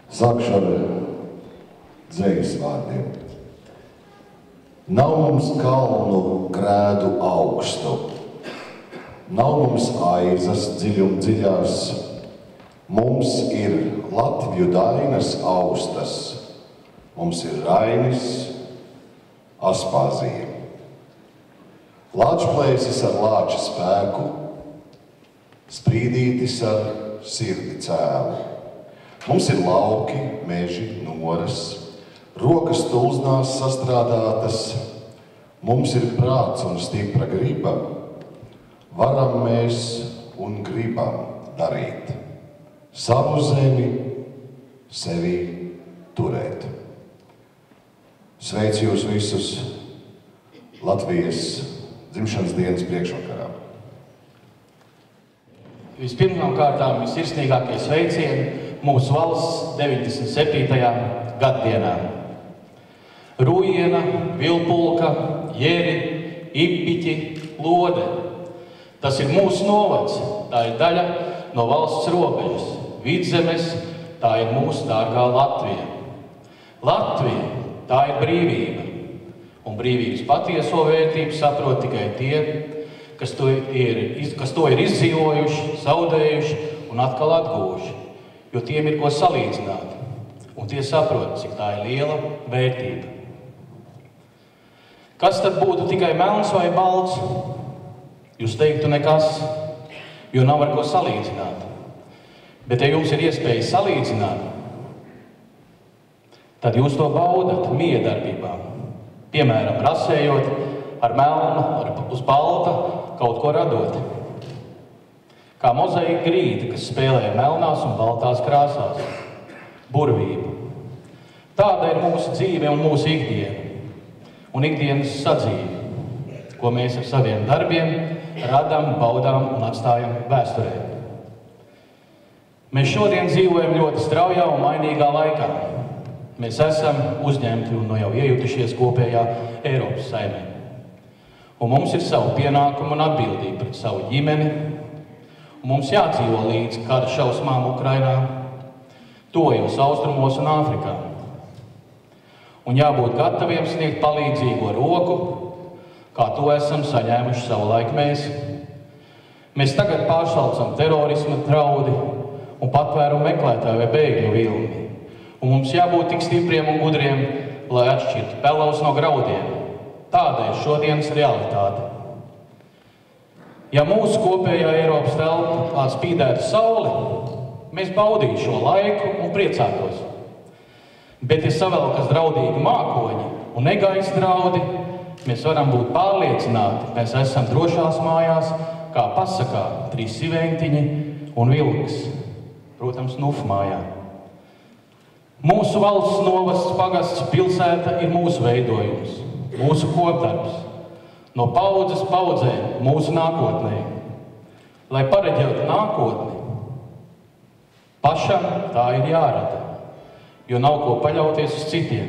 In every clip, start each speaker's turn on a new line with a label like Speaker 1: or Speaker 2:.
Speaker 1: Sākšu ar dzejas vārdiem. Nav mums kalnu grēdu augstu, nav mums aizas dziļās, mums ir Latviju dainas austas, mums ir Rainis, Aspāzija. Lāčplēsis ar lāča spēku, sprīdītis ar sirdi cēlu. Mums ir lauki, meži, noras, rokas tulznās sastrādātas, mums ir prāts un stipra griba, varam mēs un gribam darīt, savu zemi sevi turēt. Sveicu jūs visus Latvijas dzimšanas dienas priekšvakarā.
Speaker 2: Vispirmām kārtām vissirsnīgākie sveicieni mūsu valsts 97. gaddienā. Rūjiena, Vilpulka, Jeri, Ipiķi, Lode. Tas ir mūsu novads, tā ir daļa no valsts robežas. Vidzemes, tā ir mūsu dārgā Latvija. Latvija, tā ir brīvība. Un brīvības patieso vērtību saprot tikai tie, kas to ir izdzīvojuši, zaudējuši un atkal atguvuši. Jo tiem ir ko salīdzināt, un tie saprot, cik tā ir liela vērtība. Kas tad būtu tikai melns vai balts? Jūs teiktu nekas, jo nav ar ko salīdzināt. Bet ja jums ir iespēja salīdzināt, tad jūs to baudat miedarbībā. Piemēram, rasējot ar melnu, uz balta, kaut ko radot. Kā mozaika grīda, kas spēlē melnās un baltās krāsās. Burvība. Tāda ir mūsu dzīve un mūsu ikdiena. Un ikdienas sadzīve, ko mēs ar saviem darbiem radām, baudām un atstājam vēsturē. Mēs šodien dzīvojam ļoti straujā un mainīgā laikā. Mēs esam uzņemti un jau iejutušies kopējā Eiropas saimē. Un mums ir savu pienākumu un atbildību pret savu ģimeni. Un mums jādzīvo līdz kara šausmām Ukrainā, tuvajos austrumos un Āfrikā. Un jābūt gataviem sniegt palīdzīgo roku, kā to esam saņēmuši savulaik mēs. Mēs tagad pārsaucam terorisma draudi un patvērumu meklētāju vai bēgļu vilni. Un mums jābūt tik stipriem un gudriem, lai atšķirtu pelavus no graudiem. Tāda ir šodienas realitāte. Ja mūsu kopējā Eiropas telpā spīdētu sauli, mēs baudītu šo laiku un priecātos. Bet, ja savelkas draudīgi mākoņi un negaisa draudi, mēs varam būt pārliecināti, mēs esam drošās mājās, kā pasakā, 3 siventiņi un vilks. Protams, Nufu mājā. Mūsu valsts novasts, pagasts, pilsēta ir mūsu veidojums, mūsu kopdarbs. No paudzes paudzē mūsu nākotnē. Lai pareģētu nākotni, pašam tā ir jārada, jo nav ko paļauties uz citiem.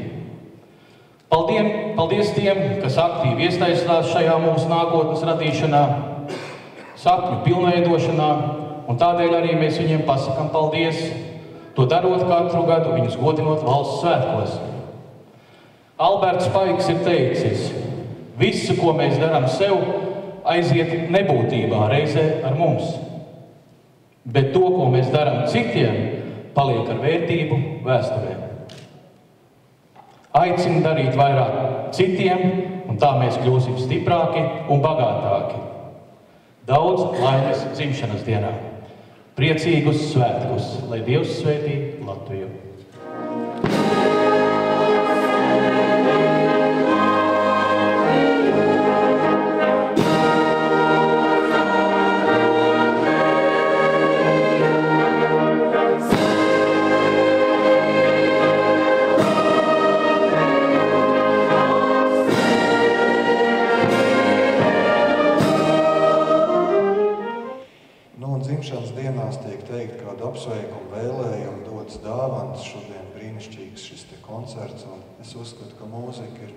Speaker 2: Paldies tiem, kas aktīvi iesaistās šajā mūsu nākotnes radīšanā, sapņu pilnveidošanā, un tādēļ arī mēs viņiem pasakam paldies, to darot katru gadu, viņus godinot valsts svētkos. Alberts Paiks ir teicis, visu, ko mēs darām sev, aiziet nebūtībā reizē ar mums. Bet to, ko mēs darām citiem, paliek ar vērtību vēsturē. Aicinu darīt vairāk citiem, un tā mēs kļūsim stiprāki un bagātāki. Daudz laimes dzimšanas dienā. Priecīgus svētkus, lai Dievs svētī Latviju.
Speaker 3: Dzimšanas dienās tiek teikt, kādu apsveikumu vēlējumu dodas dāvans. Šodien brīnišķīgs šis te koncerts, un es uzskatu, ka mūzika ir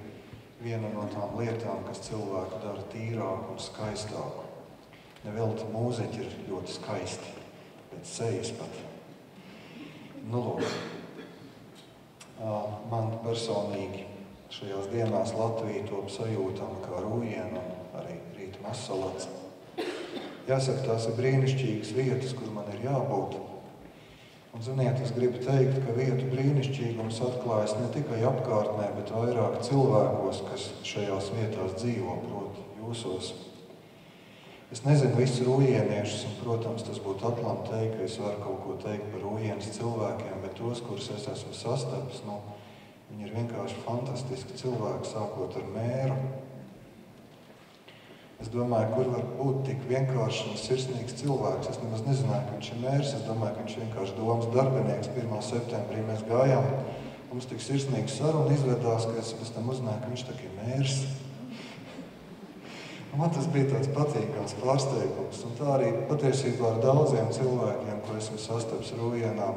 Speaker 3: viena no tām lietām, kas cilvēku dara tīrāku un skaistāku. Nevelti mūziķi ir ļoti skaisti, pēc sejas pat. Nu, lūk. personīgi šajās dienās Latviju top sajūtam kā Rūjiena un arī rīt Mazsalats. Jāsaka, tās ir brīnišķīgas vietas, kur man ir jābūt. Un, ziniet, es gribu teikt, ka vietu brīnišķīgums atklājas ne tikai apkārtnē, bet vairāk cilvēkos, kas šajās vietās dzīvo, proti jūsos. Es nezinu visus rūjieniešus, un, protams, tas būtu atlam teikt, ka es varu kaut ko teikt par Rūjienas cilvēkiem, bet tos, kurus es esmu sastapis, viņi ir vienkārši fantastiski cilvēki, sākot ar mēru. Es domāju, kur var būt tik vienkārši un sirsnīgs cilvēks. Es nemaz nezināju, ka viņš ir mērs. Es domāju, ka viņš vienkārši domas darbinieks. 1. septembrī mēs gājām. Mums tik sirsnīgs saruna izvedās, ka es pēc tam uzzināju, ka viņš tak ir mērs. Man tas bija tāds patīkams pārsteigums. Un tā arī patiesībā ar daudziem cilvēkiem, ko esmu sastapis Rūjienā,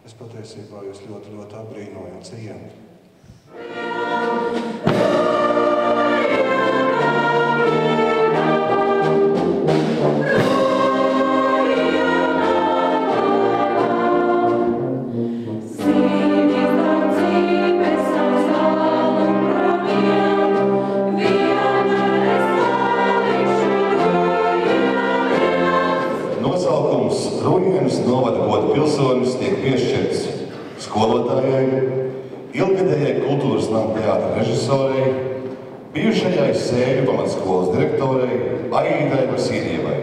Speaker 3: es patiesībā jūs ļoti, ļoti abrīnoju un cienu.
Speaker 1: Novada goda pilsonis tiek piešķirts skolotājai, ilgadējai kultūras nama teātra režisorei, bijušajai Sēļu pamatskolas direktorei Aīdai Vasīļievai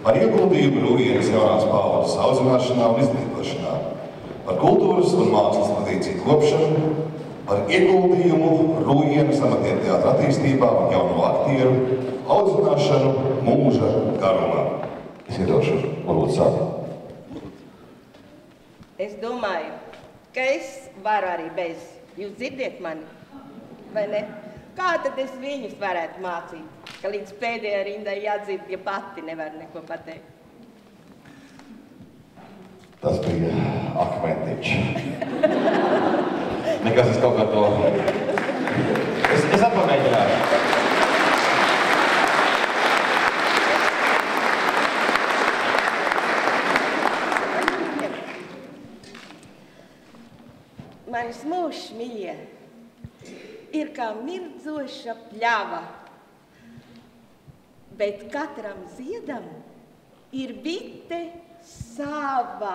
Speaker 1: par ieguldījumu Rūjienas jaunās paaudzes audzināšanā un izglītošanā, par kultūras un mākslas tradīciju kopšanu, par ieguldījumu Rūjienas amatieru teātra attīstībā un jauno aktieru audzināšanu mūža garumā. Es iedošu, varbūt sākt.
Speaker 4: Es domāju, ka es varu arī bez. Jūs dzirdiet mani, vai ne? Kā tad es viņus varētu mācīt, ka līdz pēdējai rindai jādzird, ja pati nevar neko pateikt?
Speaker 1: Tas bija akmentiņš.
Speaker 2: Nekas es kaut kā to... Es atpamēģināju.
Speaker 4: Manis mūžs, mīļie, ir kā mirdzoša pļava, bet katram ziedam ir bite sava.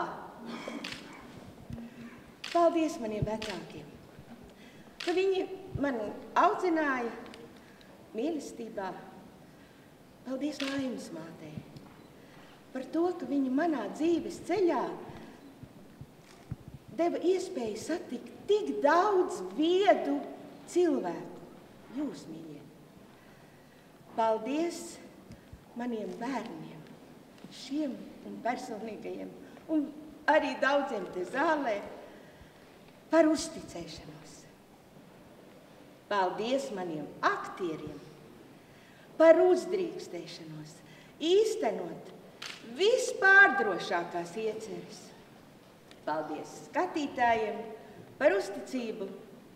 Speaker 4: Paldies maniem vecākiem, ka viņi man audzināja mīlestībā. Paldies Laimas mātei par to, ka viņi manā dzīves ceļā deva iespēju satikt tik daudz viedu cilvēku. Jūs, mīļie. Paldies maniem bērniem, šiem un personīgajiem, un arī daudziem te zālē, par uzticēšanos. Paldies maniem aktieriem par uzdrīkstēšanos, īstenot vispārdrošākās ieceres. Paldies skatītājiem par uzticību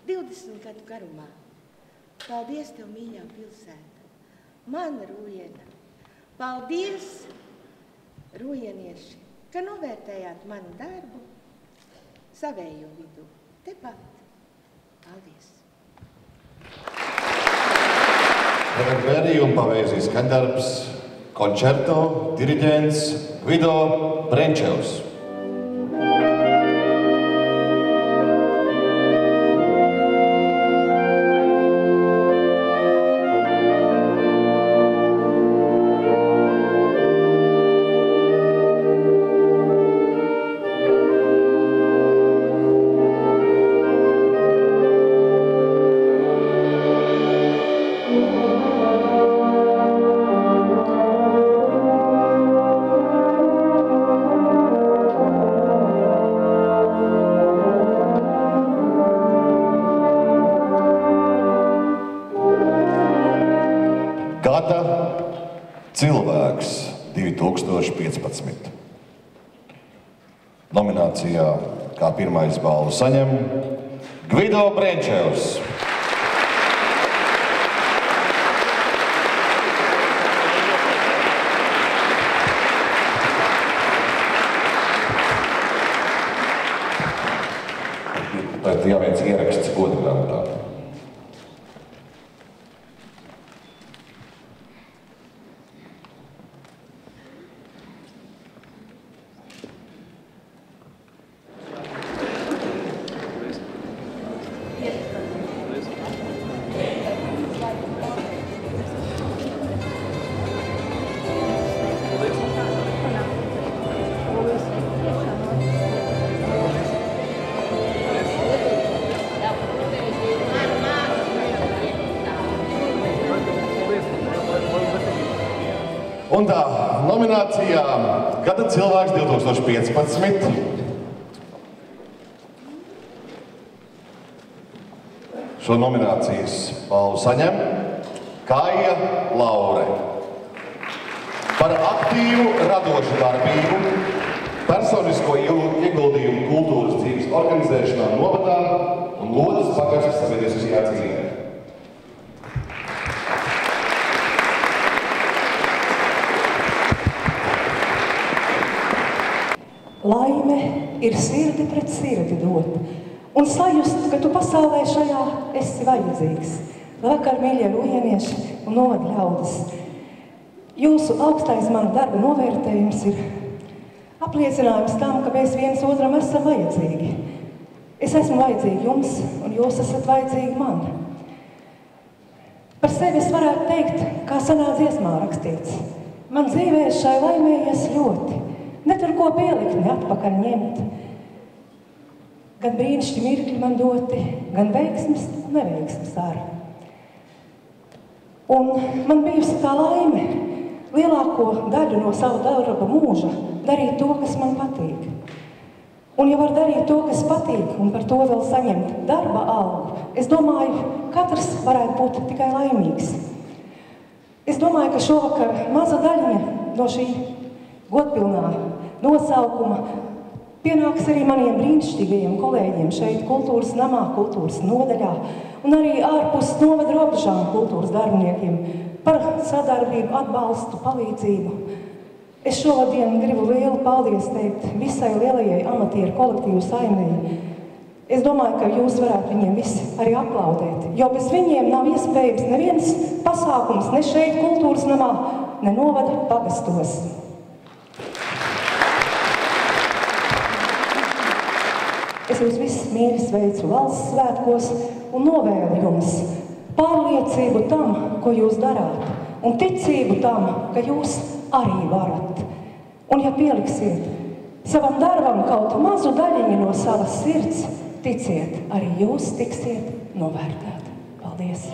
Speaker 4: 20 gadu garumā. Paldies tev, mīļā pilsēta, mana Rūjiena. Paldies, rūjienieši, ka novērtējāt manu darbu savējo vidū. Tepat. Paldies.
Speaker 1: Tagad vērījumu pavēzīs skaņdarbs, koncerto, diriģents Gvido Brenčevs. Cilvēks 2015. Nominācijā kā pirmais balvu saņem Gvido Brenčevs. Bet jāveic ieraksts goda grāmatā. Un tā nominācijā Gada cilvēks 2015. Šo nominācijas balvu saņem Kaija Laure par aktīvu radošu darbību, personisko ieguldījumu kultūras dzīves organizēšanā novadā un Lodes pagasta sabiedriskajā dzīvē.
Speaker 5: Laime ir sirdi pret sirdi dot, un sajust, ka tu pasaulē šajā esi vajadzīgs. Labvakar, mīļie rujienieši un novada ļaudis. Jūsu augstais manu darbu novērtējums ir apliecinājums tam, ka mēs viens otram esam vajadzīgi. Es esmu vajadzīga jums, un jūs esat vajadzīgi man. Par sevi es varētu teikt, kā senā dziesmā rakstīts. Man dzīvē šai laimējies ļoti. Ne tur ko pielikt, ne atpakaļ ņemt. Gan brīnišķi mirkļi man doti, gan veiksmes un neveiksmes ar. Un man bijusi tā laime lielāko daļu no savu darba mūža darīt to, kas man patīk. Un ja var darīt to, kas patīk, un par to vēl saņemt darba algu, es domāju, katrs varētu būt tikai laimīgs. Es domāju, ka šovakar maza daļiņa no šī godpilnā nosaukuma pienāks arī maniem brīnišķīgajiem kolēģiem šeit kultūras namā, kultūras nodaļā un arī ārpus novada robežām kultūras darbiniekiem par sadarbību, atbalstu, palīdzību. Es šovadien gribu lielu paldies teikt visai lielajai amatieru kolektīvu saimei. Es domāju, ka jūs varētu viņiem visi arī aplaudēt, jo bez viņiem nav iespējams neviens pasākums ne šeit kultūras namā, ne novada pagastos. Es jūs visus mīļi sveicu valsts svētkos un novēlu jums pārliecību tam, ko jūs darāt, un ticību tam, ka jūs arī varat. Un ja pieliksiet savam darbam kaut mazu daļiņu no savas sirds, ticiet, arī jūs tiksiet novērtēti. Paldies!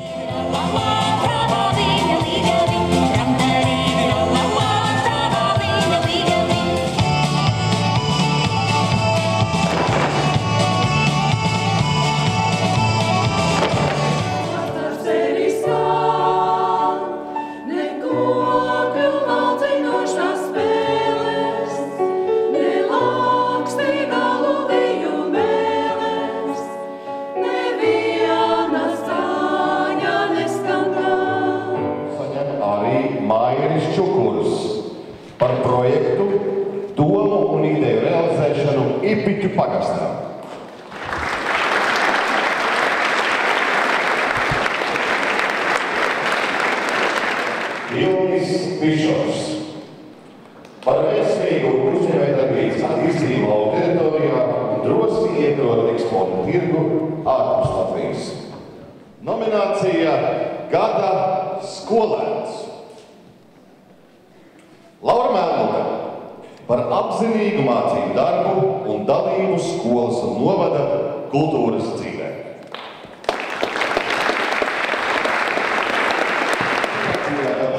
Speaker 1: Par projektu domu un ideju realizēšanu Ipiķu pagastā. Ilgis Bišovs par veiksmīgu uzņēmējdarbības attīstību lauku teritorijā un drosmi iekļūt eksporta tirgu ārpus Latvijas. Nominācija Gada skolēns. Laura Melnuka par apzinīgu mācību darbu un dalību skolas un novada kultūras dzīvē.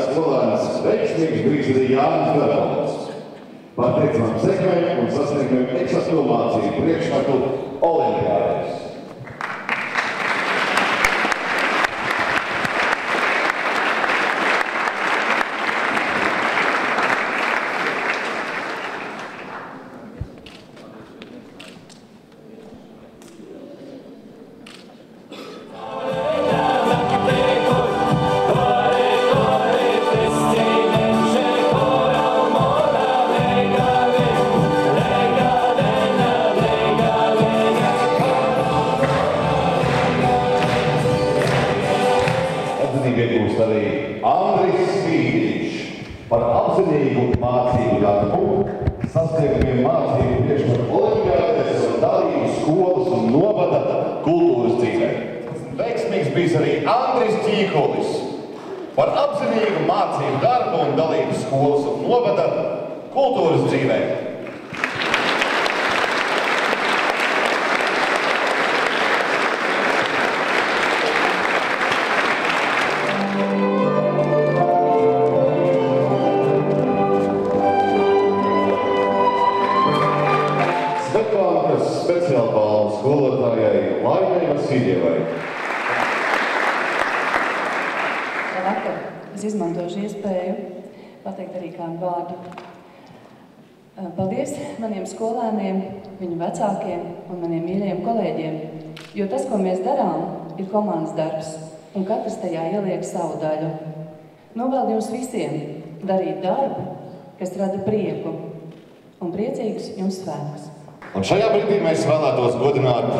Speaker 1: Skolēns veiksmīgs brīdis arī Jānis Vervalds par teicamām sekmēm un sasniegumiem eksaktu mācību priekšmetu olimpiādēs. novada kultūras dzīvē. Veiksmīgs bijis arī Andris Ķīkolis par apzinīgu mācību darbu un dalību skolas un novada kultūras dzīvē. Speciālbalvu skolotājai Laimai Vasiljevai.
Speaker 6: Labvakar! Es izmantošu iespēju pateikt arī kādu vārdu. Paldies maniem skolēniem, viņu vecākiem un maniem mīļajiem kolēģiem, jo tas, ko mēs darām, ir komandas darbs, un katrs tajā ieliek savu daļu. Novēlu jums visiem darīt darbu, kas rada prieku, un priecīgus jums svētkus.
Speaker 1: Un šajā brīdī mēs vēlētos godināt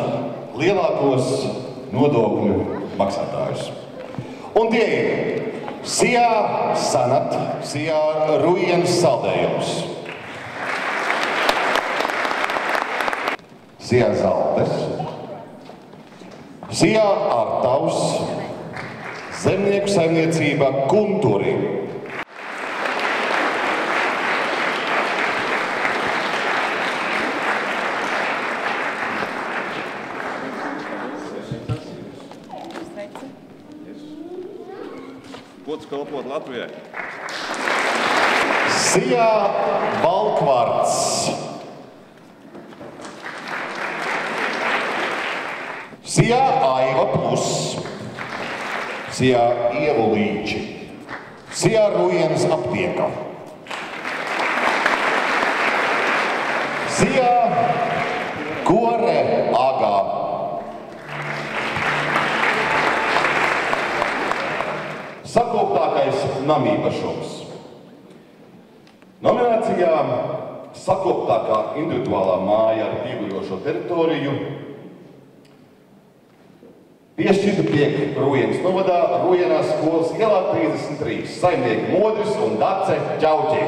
Speaker 1: lielākos nodokļu maksātājus. Un tie ir Sijā Sanat, Sijā Rujienas saldējums, Sijā Zaltes, Sijā Artavs, Zemnieku saimniecība Kunturi,
Speaker 7: Gods kalpot Latvijai.
Speaker 1: Sijā Valkvarts, Sijā Aiva Plus, Sijā Ievu Līči, Sijā Rujienas aptieka, Sijā Kore Agā, sakoptākais namīpašums. Nominācijā sakoptākā individuālā māja ar pieguļošo teritoriju piešķirta tiek Rujienas novadā, Rujienās skolas ielā 33, saimnieki Modris un Dace Ķauķi.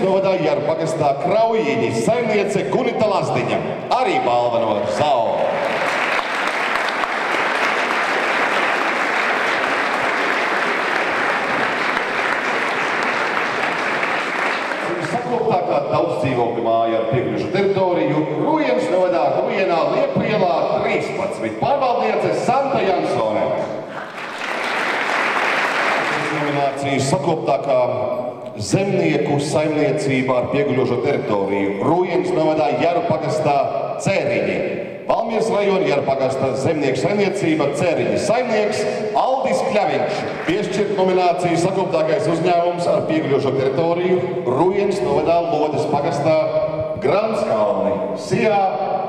Speaker 1: Novadā Jaru pagastā Kraujiņi, saimniece Gunita Lazdiņa, arī balva no SAO. Sakoptākā daudzdzīvokļu māja ar piekļušu teritoriju Rujienas novadā Rujienā Liepielā 13, pārvaldniece Santa Jansone. Nominācijas sakoptākā zemnieku saimniecība ar pieguļošo teritoriju Rujienas novadā Jaru pagastā Cēriņi, Valmieras rajona Jaru pagastā zemnieku saimniecība Cēriņi, saimnieks Aldis Kļaviņš, piešķirt nomināciju sakoptākais uzņēmums ar pieguļošo teritoriju Rujienas novadā Lodes pagastā Granskalni, Sijā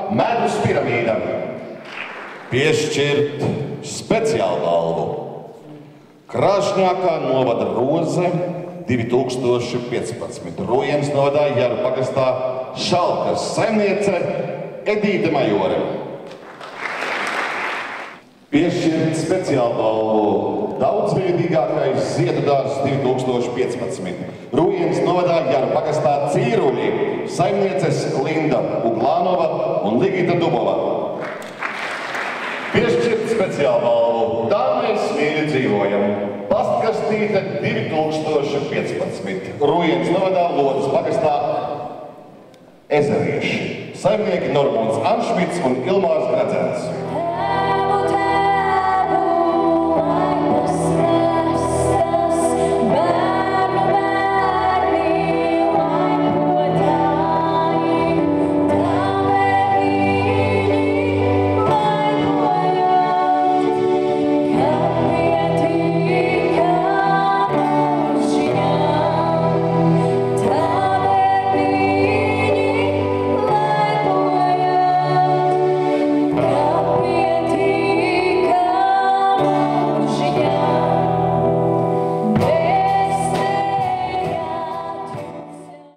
Speaker 1: Medus piramīda, piešķirt speciālbalvu Krāšņākā novada Roze 2015. Rujienas novadā Jaru pagastā Šalkas saimniece Edīte Majore. Piešķirt speciālbalvu daudzveidīgākais ziedu dārzs 2015. Rujienas novadā Jaru pagastā Cīruļi, saimnieces Linda Uglānova un Ligita Dubova. Piešķirt speciālbalvu Tā mēs mīļi dzīvojam. Pastkastīte 2015. Rujienas novadā Lodes pagastā Ezerieši, saimnieki Normons Anšmits un Ilmārs Gradzens.